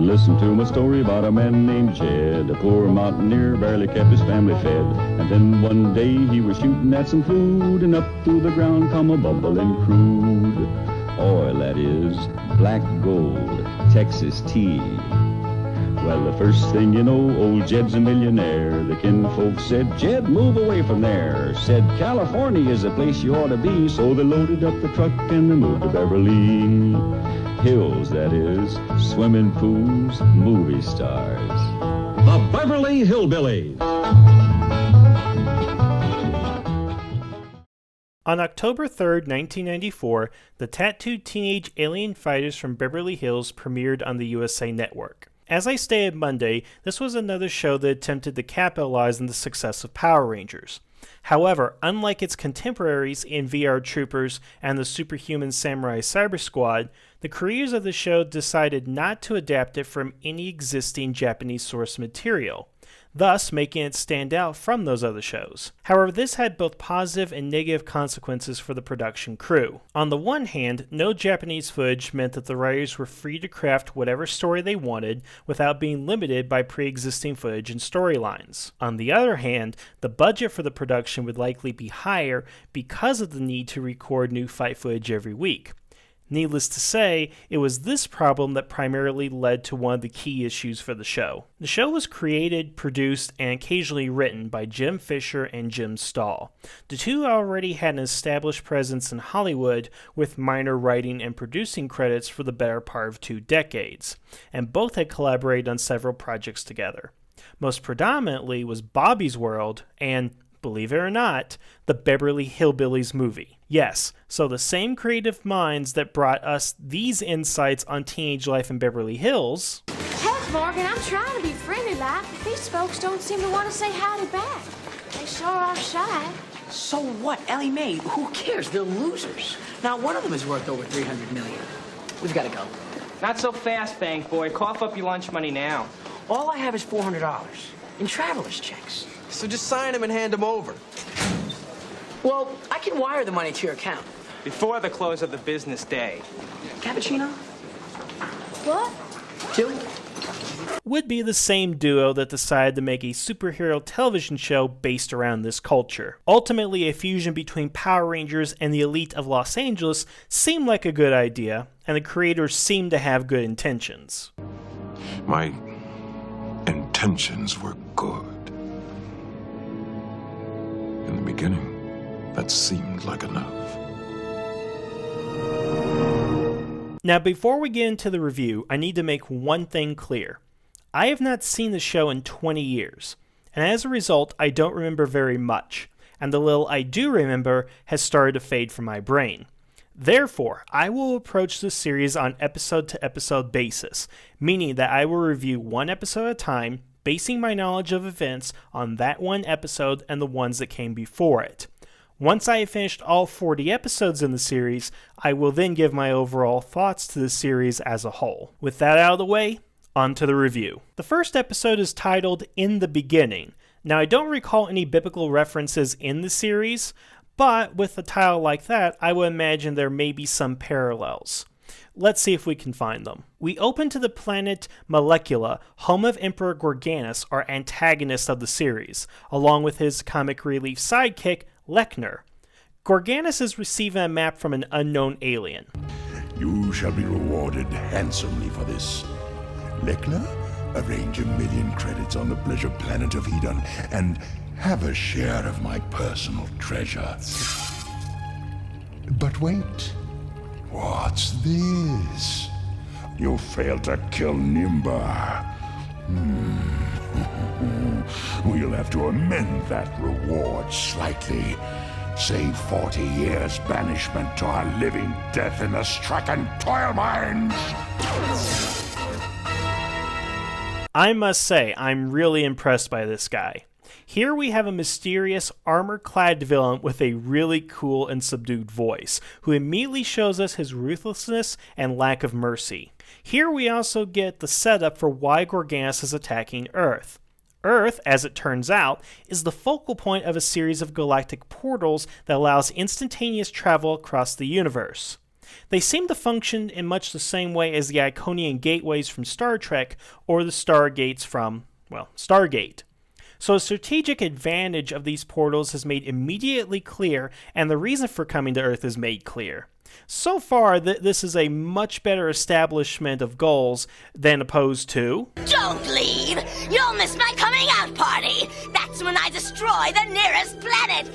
and listen to my story about a man named Jed. A poor mountaineer, barely kept his family fed. And then one day he was shooting at some food, and up through the ground come a bubbling crude oil, that is, black gold, Texas tea. Well, the first thing you know, old Jed's a millionaire. The kinfolk said, Jed, move away from there. Said, California is the place you ought to be. So they loaded up the truck and they moved to Beverly Hills, that is, swimming pools, movie stars. The Beverly Hillbillies. On October 3rd, 1994, the tattooed teenage alien fighters from Beverly Hills premiered on the USA Network. As I stated Monday, this was another show that attempted to capitalize on the success of Power Rangers. However, unlike its contemporaries in VR Troopers and the superhuman samurai Syber-Squad, the creators of the show decided not to adapt it from any existing Japanese source material, thus making it stand out from those other shows. However, this had both positive and negative consequences for the production crew. On the one hand, no Japanese footage meant that the writers were free to craft whatever story they wanted without being limited by pre-existing footage and storylines. On the other hand, the budget for the production would likely be higher because of the need to record new fight footage every week. Needless to say, it was this problem that primarily led to one of the key issues for the show. The show was created, produced, and occasionally written by Jim Fisher and Jim Stahl. The two already had an established presence in Hollywood with minor writing and producing credits for the better part of 2 decades, and both had collaborated on several projects together. Most predominantly was Bobby's World and, believe it or not, the Beverly Hillbillies movie. Yes, so the same creative minds that brought us these insights on teenage life in Beverly Hills. Heck, Morgan, I'm trying to be friendly like, but these folks don't seem to want to say howdy back. They sure are shy. So what, Ellie Mae? Who cares? They're losers. Now, one of them is worth over $300 million. We've got to go. Not so fast, Bank Boy. Cough up your lunch money now. All I have is $400 in traveler's checks. So just sign them and hand them over. Well, I can wire the money to your account. Before the close of the business day. Cappuccino? What? 2? Would be the same duo that decided to make a superhero television show based around this culture. Ultimately, a fusion between Power Rangers and the elite of Los Angeles seemed like a good idea, and the creators seemed to have good intentions. My intentions were good. In the beginning, that seemed like enough. Now, before we get into the review, I need to make one thing clear. I have not seen the show in 20 years, and as a result, I don't remember very much, and the little I do remember has started to fade from my brain. Therefore, I will approach this series on episode-to-episode basis, meaning that I will review one episode at a time, basing my knowledge of events on that one episode and the ones that came before it. Once I have finished all 40 episodes in the series, I will then give my overall thoughts to the series as a whole. With that out of the way, on to the review. The first episode is titled In the Beginning. Now, I don't recall any biblical references in the series, but with a title like that, I would imagine there may be some parallels. Let's see if we can find them. We open to the planet Molecula, home of Emperor Gorganas, our antagonist of the series, along with his comic relief sidekick, Lechner. Gorganas is receiving a map from an unknown alien. You shall be rewarded handsomely for this. Lechner, arrange 1,000,000 credits on the pleasure planet of Eden and have a share of my personal treasure. But wait. What's this? You failed to kill Nimba. We'll have to amend that reward slightly. Say 40 years banishment to our living death in the stricken toil mines. I must say, I'm really impressed by this guy. Here we have a mysterious, armor-clad villain with a really cool and subdued voice, who immediately shows us his ruthlessness and lack of mercy. Here we also get the setup for why Gorganas is attacking Earth. Earth, as it turns out, is the focal point of a series of galactic portals that allows instantaneous travel across the universe. They seem to function in much the same way as the Iconian gateways from Star Trek or the Stargates from, well, Stargate. So a strategic advantage of these portals is made immediately clear, and the reason for coming to Earth is made clear. So far, this is a much better establishment of goals than opposed to... Don't leave! You'll miss my coming out party! That's when I destroy the nearest planet!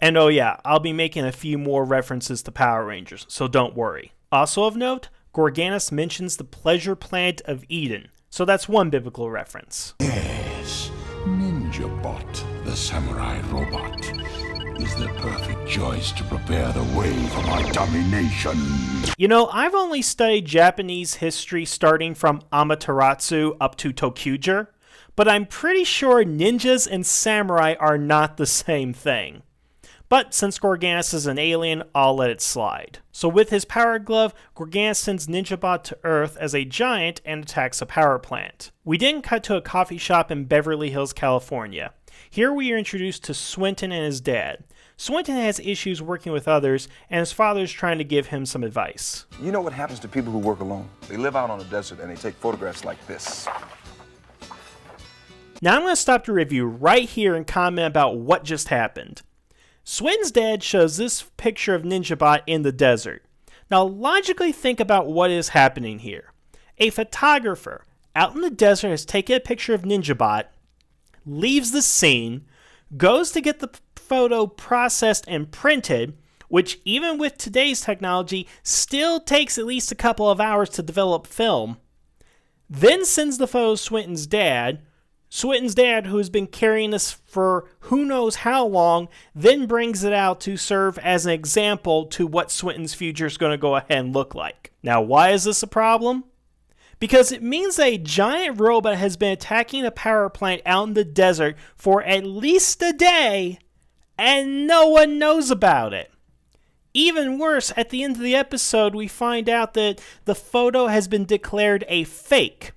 And oh yeah, I'll be making a few more references to Power Rangers, so don't worry. Also of note, Gorganas mentions the pleasure planet of Eden, so that's one biblical reference. Yes, Ninja Bot, the samurai robot, is the perfect choice to prepare the way for my domination. You know, I've only studied Japanese history starting from Amaterasu up to Tokuger, but I'm pretty sure ninjas and samurai are not the same thing. But since Gorganas is an alien, I'll let it slide. So with his power glove, Gorganas sends Ninjabot to Earth as a giant and attacks a power plant. We then cut to a coffee shop in Beverly Hills, California. Here we are introduced to Swinton and his dad. Swinton has issues working with others, and his father's trying to give him some advice. You know what happens to people who work alone? They live out on the desert and they take photographs like this. Now I'm going to stop the review right here and comment about what just happened. Swinton's dad shows this picture of Ninjabot in the desert. Now logically think about what is happening here. A photographer out in the desert has taken a picture of Ninjabot, leaves the scene, goes to get the photo processed and printed, which even with today's technology still takes at least a couple of hours to develop film, then sends the photo to Swinton's dad, who has been carrying this for who knows how long, then brings it out to serve as an example to what Swinton's future is going to go ahead and look like. Now, why is this a problem? Because it means a giant robot has been attacking a power plant out in the desert for at least a day, and no one knows about it. Even worse, at the end of the episode, we find out that the photo has been declared a fake.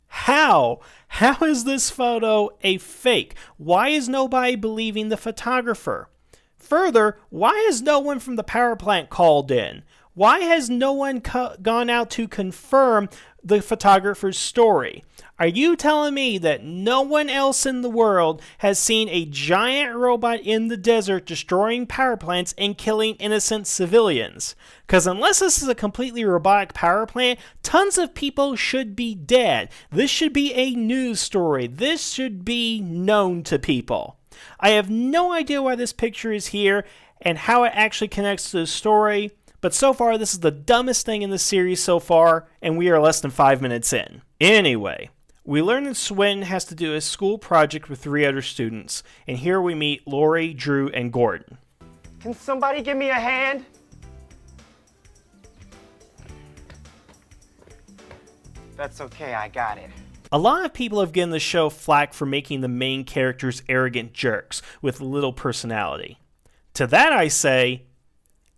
How? How is this photo a fake? Why is nobody believing the photographer? Further, why has no one from the power plant called in? Why has no one gone out to confirm the photographer's story? Are you telling me that no one else in the world has seen a giant robot in the desert destroying power plants and killing innocent civilians? Because unless this is a completely robotic power plant, tons of people should be dead. This should be a news story. This should be known to people. I have no idea why this picture is here and how it actually connects to the story, but so far this is the dumbest thing in the series so far, and we are less than 5 minutes in. Anyway, we learn that Swinton has to do a school project with 3 other students, and here we meet Lori, Drew, and Gordon. Can somebody give me a hand? That's okay, I got it. A lot of people have given the show flack for making the main characters arrogant jerks with little personality. To that I say,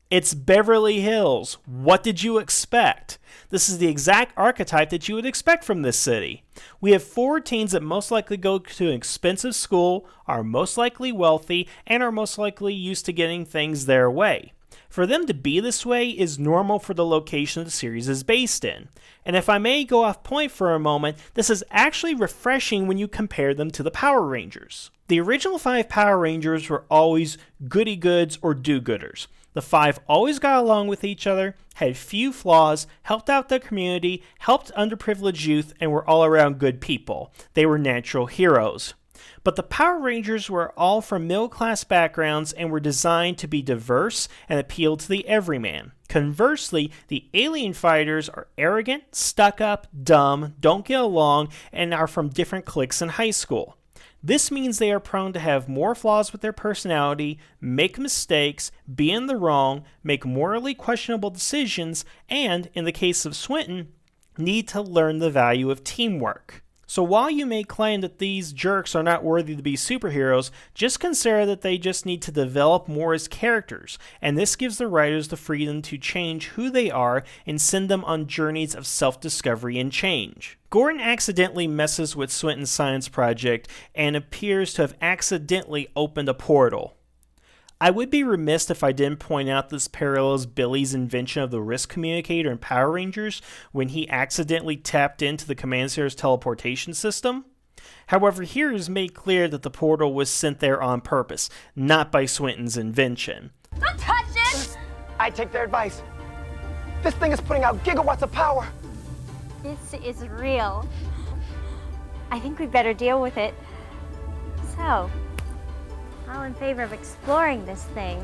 it's Beverly Hills. What did you expect? This is the exact archetype that you would expect from this city. We have 4 teens that most likely go to an expensive school, are most likely wealthy, and are most likely used to getting things their way. For them to be this way is normal for the location the series is based in. And if I may go off point for a moment, this is actually refreshing when you compare them to the Power Rangers. The original 5 Power Rangers were always goody-goods or do-gooders. The 5 always got along with each other, had few flaws, helped out the community, helped underprivileged youth, and were all around good people. They were natural heroes. But the Power Rangers were all from middle-class backgrounds and were designed to be diverse and appeal to the everyman. Conversely, the alien fighters are arrogant, stuck-up, dumb, don't get along, and are from different cliques in high school. This means they are prone to have more flaws with their personality, make mistakes, be in the wrong, make morally questionable decisions, and, in the case of Swinton, need to learn the value of teamwork. So while you may claim that these jerks are not worthy to be superheroes, just consider that they just need to develop more as characters, and this gives the writers the freedom to change who they are and send them on journeys of self-discovery and change. Gordon accidentally messes with Swinton's science project and appears to have accidentally opened a portal. I would be remiss if I didn't point out this parallels Billy's invention of the wrist communicator in Power Rangers when he accidentally tapped into the Command Center's teleportation system. However, here it is made clear that the portal was sent there on purpose, not by Swinton's invention. Don't touch it! I take their advice. This thing is putting out gigawatts of power. This is real. I think we better deal with it. So, all in favor of exploring this thing,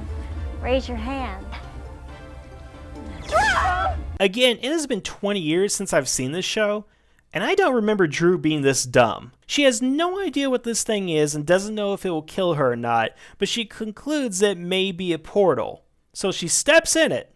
raise your hand. Again, it has been 20 years since I've seen this show, and I don't remember Drew being this dumb. She has no idea what this thing is and doesn't know if it will kill her or not, but she concludes that it may be a portal. So she steps in it.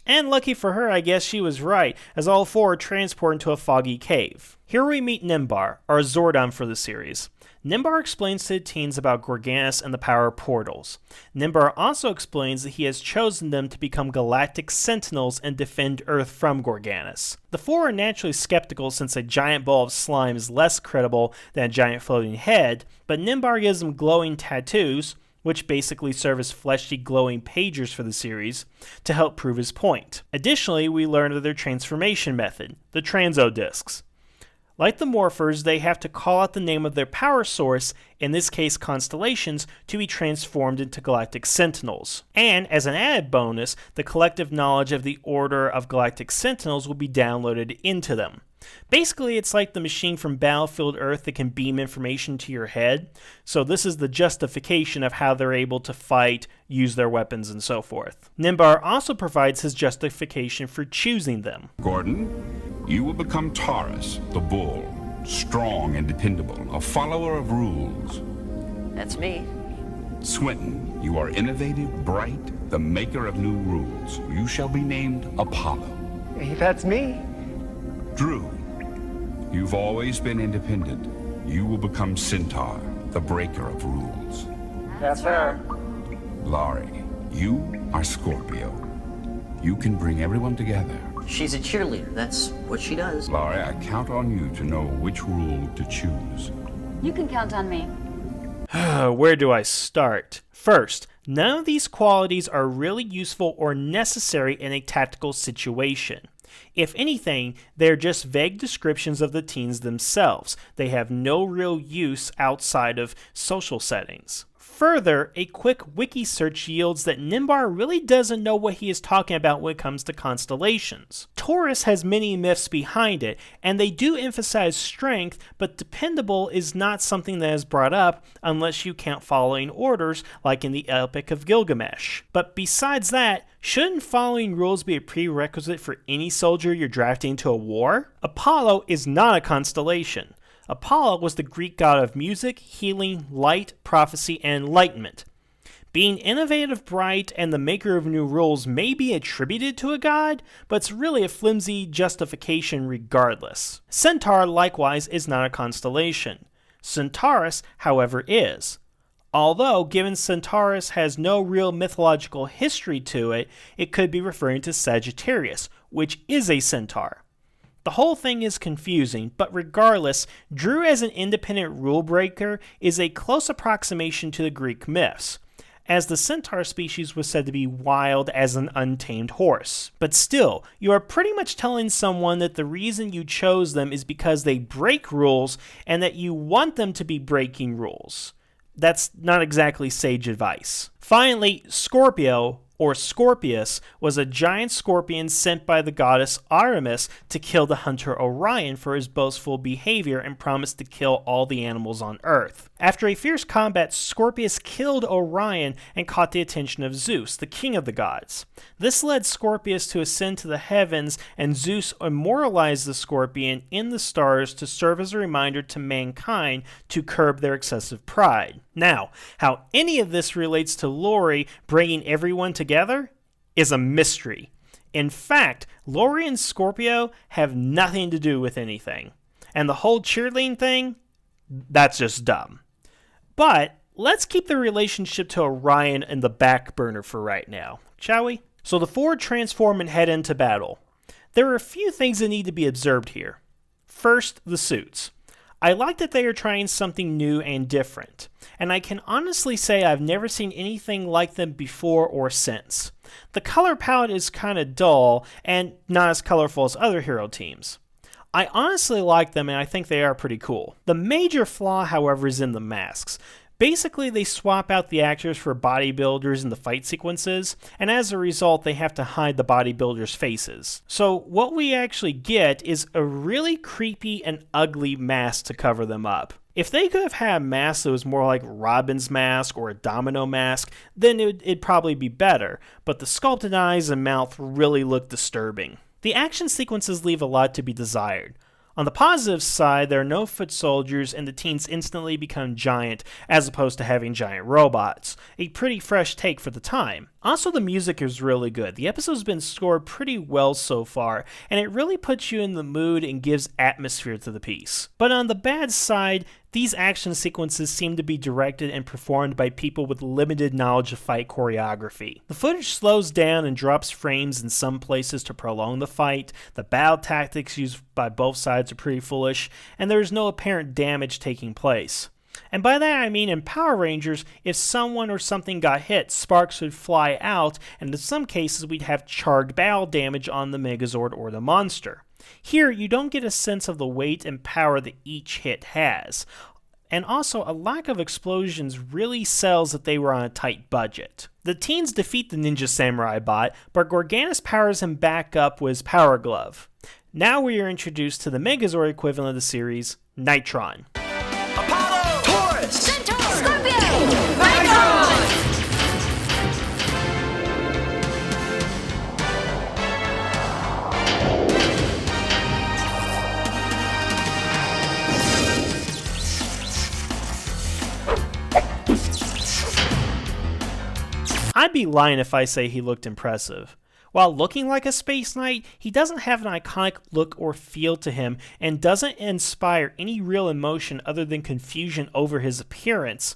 And lucky for her, I guess she was right, as all four are transported into a foggy cave. Here we meet Nimbar, our Zordon for the series. Nimbar explains to the teens about Gorganas and the power of portals. Nimbar also explains that he has chosen them to become galactic sentinels and defend Earth from Gorganas. The four are naturally skeptical since a giant ball of slime is less credible than a giant floating head, but Nimbar gives them glowing tattoos, which basically serve as fleshy glowing pagers for the series, to help prove his point. Additionally, we learn of their transformation method, the Transodiscs. Like the Morphers, they have to call out the name of their power source, in this case constellations, to be transformed into galactic sentinels. And as an added bonus, the collective knowledge of the Order of Galactic Sentinels will be downloaded into them. Basically, it's like the machine from Battlefield Earth that can beam information to your head, so this is the justification of how they're able to fight, use their weapons, and so forth. Nimbar also provides his justification for choosing them. Gordon, you will become Taurus, the bull, strong and dependable, a follower of rules. That's me. Swinton, you are innovative, bright, the maker of new rules. You shall be named Apollo. Hey, that's me. Drew, you've always been independent. You will become Centaur, the breaker of rules. That's her. Laurie, you are Scorpio. You can bring everyone together. She's a cheerleader. That's what she does. Laurie, I count on you to know which rule to choose. You can count on me. Where do I start? First, none of these qualities are really useful or necessary in a tactical situation. If anything, they're just vague descriptions of the teens themselves. They have no real use outside of social settings. Further, a quick wiki search yields that Nimbar really doesn't know what he is talking about when it comes to constellations. Taurus has many myths behind it, and they do emphasize strength, but dependable is not something that is brought up unless you count following orders, like in the Epic of Gilgamesh. But besides that, shouldn't following rules be a prerequisite for any soldier you're drafting into a war? Apollo is not a constellation. Apollo was the Greek god of music, healing, light, prophecy, and enlightenment. Being innovative, bright, and the maker of new rules may be attributed to a god, but it's really a flimsy justification regardless. Centaur, likewise, is not a constellation. Centaurus, however, is. Although, given Centaurus has no real mythological history to it, it could be referring to Sagittarius, which is a centaur. The whole thing is confusing, but regardless, Drew as an independent rule breaker is a close approximation to the Greek myths, as the centaur species was said to be wild as an untamed horse. But still, you are pretty much telling someone that the reason you chose them is because they break rules and that you want them to be breaking rules. That's not exactly sage advice. Finally, Scorpio, or Scorpius, was a giant scorpion sent by the goddess Artemis to kill the hunter Orion for his boastful behavior and promised to kill all the animals on Earth. After a fierce combat, Scorpius killed Orion and caught the attention of Zeus, the king of the gods. This led Scorpius to ascend to the heavens, and Zeus immortalized the scorpion in the stars to serve as a reminder to mankind to curb their excessive pride. Now, how any of this relates to Laurie bringing everyone together is a mystery. In fact, Laurie and Scorpio have nothing to do with anything. And the whole cheerleading thing, that's just dumb. But let's keep the relationship to Orion in the back burner for right now, shall we? So the four transform and head into battle. There are a few things that need to be observed here. First, the suits. I like that they are trying something new and different, and I can honestly say I've never seen anything like them before or since. The color palette is kinda dull, and not as colorful as other hero teams. I honestly like them and I think they are pretty cool. The major flaw, however, is in the masks. Basically, they swap out the actors for bodybuilders in the fight sequences, and as a result, they have to hide the bodybuilders' faces. So what we actually get is a really creepy and ugly mask to cover them up. If they could have had a mask that was more like Robin's mask or a Domino mask, then it'd probably be better, but the sculpted eyes and mouth really look disturbing. The action sequences leave a lot to be desired. On the positive side, there are no foot soldiers and the teens instantly become giant as opposed to having giant robots. A pretty fresh take for the time. Also, the music is really good. The episode's been scored pretty well so far, and it really puts you in the mood and gives atmosphere to the piece. But on the bad side, these action sequences seem to be directed and performed by people with limited knowledge of fight choreography. The footage slows down and drops frames in some places to prolong the fight, the battle tactics used by both sides are pretty foolish, and there is no apparent damage taking place. And by that I mean in Power Rangers, if someone or something got hit, sparks would fly out, and in some cases we'd have charred battle damage on the Megazord or the monster. Here, you don't get a sense of the weight and power that each hit has. And also, a lack of explosions really sells that they were on a tight budget. The teens defeat the Ninja Samurai bot, but Gorganas powers him back up with his Power Glove. Now we are introduced to the Megazord equivalent of the series, Nitron. Apollo! Taurus! Centaur! Scorpio! Nitron! I'd be lying if I say he looked impressive. While looking like a space knight, he doesn't have an iconic look or feel to him and doesn't inspire any real emotion other than confusion over his appearance.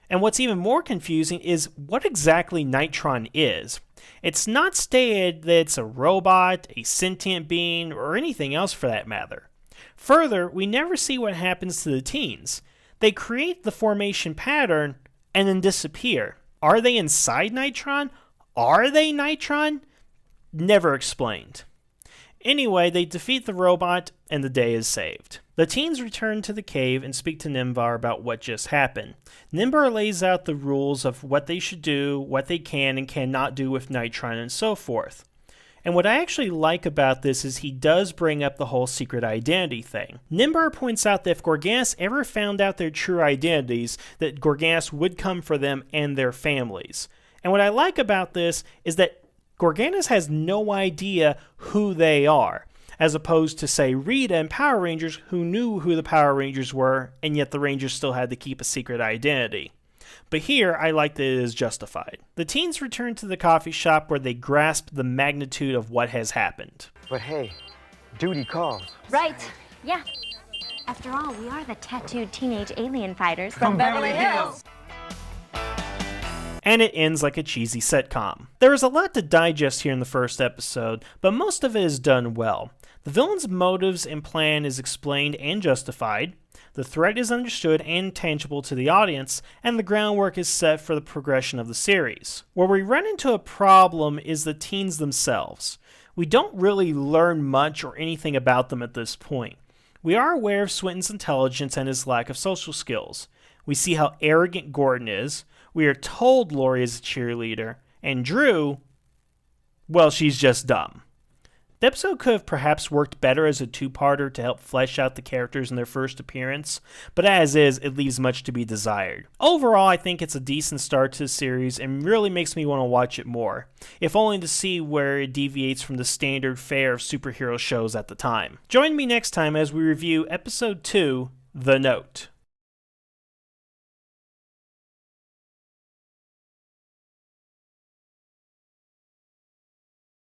And what's even more confusing is what exactly Nitron is. It's not stated that it's a robot, a sentient being, or anything else for that matter. Further, we never see what happens to the teens. They create the formation pattern and then disappear. Are they inside Nitron? Are they Nitron? Never explained. Anyway, they defeat the robot and the day is saved. The teens return to the cave and speak to Nimbar about what just happened. Nimbar lays out the rules of what they should do, what they can and cannot do with Nitron, and so forth. And what I actually like about this is he does bring up the whole secret identity thing. Nimbar points out that if Gorganas ever found out their true identities, that Gorganas would come for them and their families. And what I like about this is that Gorganas has no idea who they are, as opposed to, say, Rita and Power Rangers, who knew who the Power Rangers were, and yet the Rangers still had to keep a secret identity. But here, I like that it is justified. The teens return to the coffee shop where they grasp the magnitude of what has happened. But hey, duty calls. Right, yeah. After all, we are the tattooed teenage alien fighters From Beverly Hills. And it ends like a cheesy sitcom. There is a lot to digest here in the first episode, but most of it is done well. The villain's motives and plan is explained and justified, the threat is understood and tangible to the audience, and the groundwork is set for the progression of the series. Where we run into a problem is the teens themselves. We don't really learn much or anything about them at this point. We are aware of Swinton's intelligence and his lack of social skills. We see how arrogant Gordon is. We are told Lori is a cheerleader, and Drew, well, she's just dumb. The episode could have perhaps worked better as a two-parter to help flesh out the characters in their first appearance, but as is, it leaves much to be desired. Overall, I think it's a decent start to the series and really makes me want to watch it more, if only to see where it deviates from the standard fare of superhero shows at the time. Join me next time as we review Episode 2, The Note.